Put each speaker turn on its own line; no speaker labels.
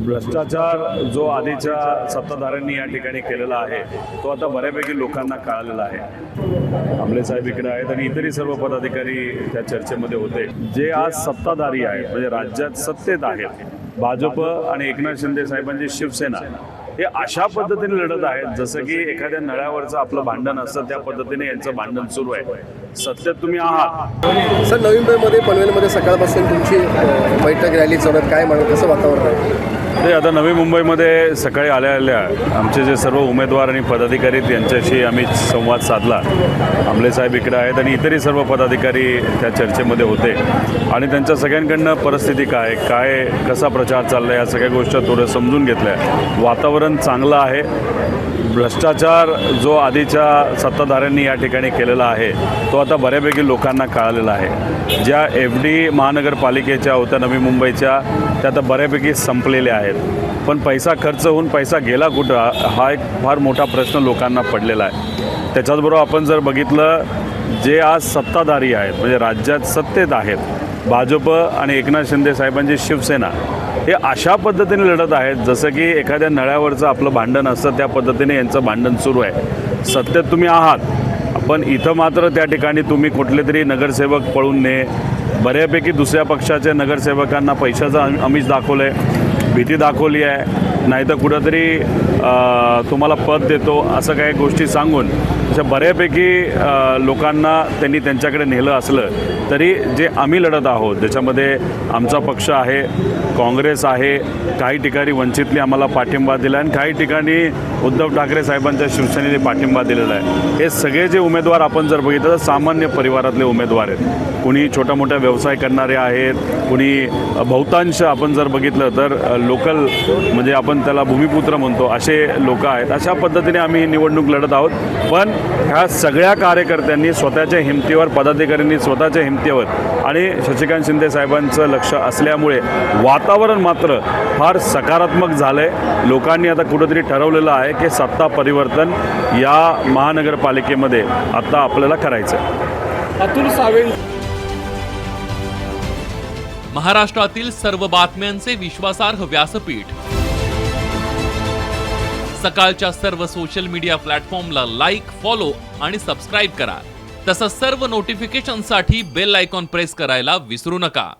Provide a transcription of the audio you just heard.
भ्रष्टाचार जो आधीच्या सत्ताधाऱ्यांनी या ठिकाणी केलेला आहे तो आता बऱ्यापैकी लोकांना कळालेला आहे। आमले साहेब इकडे आहेत आणि इतरही सर्व पदाधिकारी त्या चर्चेमध्ये होते। जे आज सत्ताधारी आहेत म्हणजे राज्यात सत्तेत आहेत, भाजप आणि एकनाथ शिंदे साहेबांची शिवसेना, हे अशा पद्धतीने लढत आहेत जसं की एखाद्या नळ्यावरचं आपलं भांडण असतं त्या पद्धतीने यांचं भांडण सुरू आहे। सत्तेत तुम्ही आहात।
सर, नवी मुंबईमध्ये पनवेलमध्ये सकाळपासून तुमची बैठक रॅली चालत, काय म्हणत कसं वातावरण आहे?
ते आता नवी मुंबईमध्ये सकाळी आल्या आमचे जे सर्व उमेदवार आणि पदाधिकारी यांच्याशी आम्ही संवाद साधला। आमले साहेब इकडे आहेत आणि इतरही सर्व पदाधिकारी त्या चर्चेमध्ये होते आणि त्यांच्या सगळ्यांकडनं परिस्थिती काय कसा प्रचार चालला या सगळ्या गोष्टी थोडं समजून घेतल्या। वातावरण चांगलं आहे। भ्रष्टाचार जो आधीच्या सत्ताधाऱ्यांनी या ठिकाणी केलेला आहे तो आता बऱ्यापैकी लोकांना कळालेला आहे। ज्या FD महानगरपालिकेच्या होत्या नवी मुंबईच्या त्या आता बऱ्यापैकी संपलेल्या आहेत, पण पैसा खर्च होऊन पैसा गेला कुठं हा एक फार मोठा प्रश्न लोकांना पडलेला आहे। त्याच्याचबरोबर आपण जर बघितलं, जे आज सत्ताधारी आहेत म्हणजे राज्यात सत्तेत आहेत, भाजप आणि एकनाथ शिंदे साहेबांची शिवसेना, हे अशा पद्धतीने लढत आहेत जसं की एखाद्या नळ्यावरचं आपलं भांडण असतं त्या पद्धतीने यांचं भांडण सुरू आहे। सत्तेत तुम्ही आहात, पण इथं मात्र त्या ठिकाणी तुम्ही कुठले तरी नगरसेवक पळून ने, बऱ्यापैकी दुसऱ्या पक्षाच्या नगरसेवकांना पैशाचं आमिष दाखवलं आहे, भीती दाखवली आहे, नाहीतर कुठंतरी तुम्हाला पद देतो असं काही गोष्टी सांगून अशा बऱ्यापैकी लोकांना त्यांनी त्यांच्याकडे नेलं असलं तरी जे आम्ही लढत आहोत ज्याच्यामध्ये आमचा पक्ष आहे, काँग्रेस आहे, काही ठिकाणी वंचितने आम्हाला पाठिंबा दिला आणि काही ठिकाणी उद्धव ठाकरे साहेबांच्या शिवसेनेने पाठिंबा दिलेला आहे। हे सगळे जे उमेदवार आपण जर बघितलं तर सामान्य परिवारातले उमेदवार आहेत। कुणी छोटा मोठा व्यवसाय करणारे आहेत, कुणी बहुतांश आपण जर बघितलं तर लोकल म्हणजे आपण त्याला भूमिपुत्र म्हणतो असे लोक आहेत। अशा पद्धतीने आम्ही ही निवडणूक लढत आहोत, पण ह्या सगळ्या कार्यकर्त्यांनी स्वतःच्या हिमतीवर, पदाधिकाऱ्यांनी स्वतःच्या हिमतीवर आणि शशिकांत शिंदे साहेबांचं लक्ष असल्यामुळे वातावरण मात्र फार सकारात्मक झालं आहे। लोकांनी आता कुठंतरी ठरवलेलं आहे की सत्ता परिवर्तन या महानगरपालिकेमध्ये आता आपल्याला करायचं आहे।
अतुल सावे
महाराष्ट्रातील सर्व बातम्यांचे विश्वासार्ह व्यासपीठ, सकाळच्या सर्व सोशल मीडिया प्लॅटफॉर्मला लाईक, फॉलो आणि सबस्क्राईब करा। तसंच सर्व नोटिफिकेशनसाठी बेल आयकॉन प्रेस करायला विसरू नका।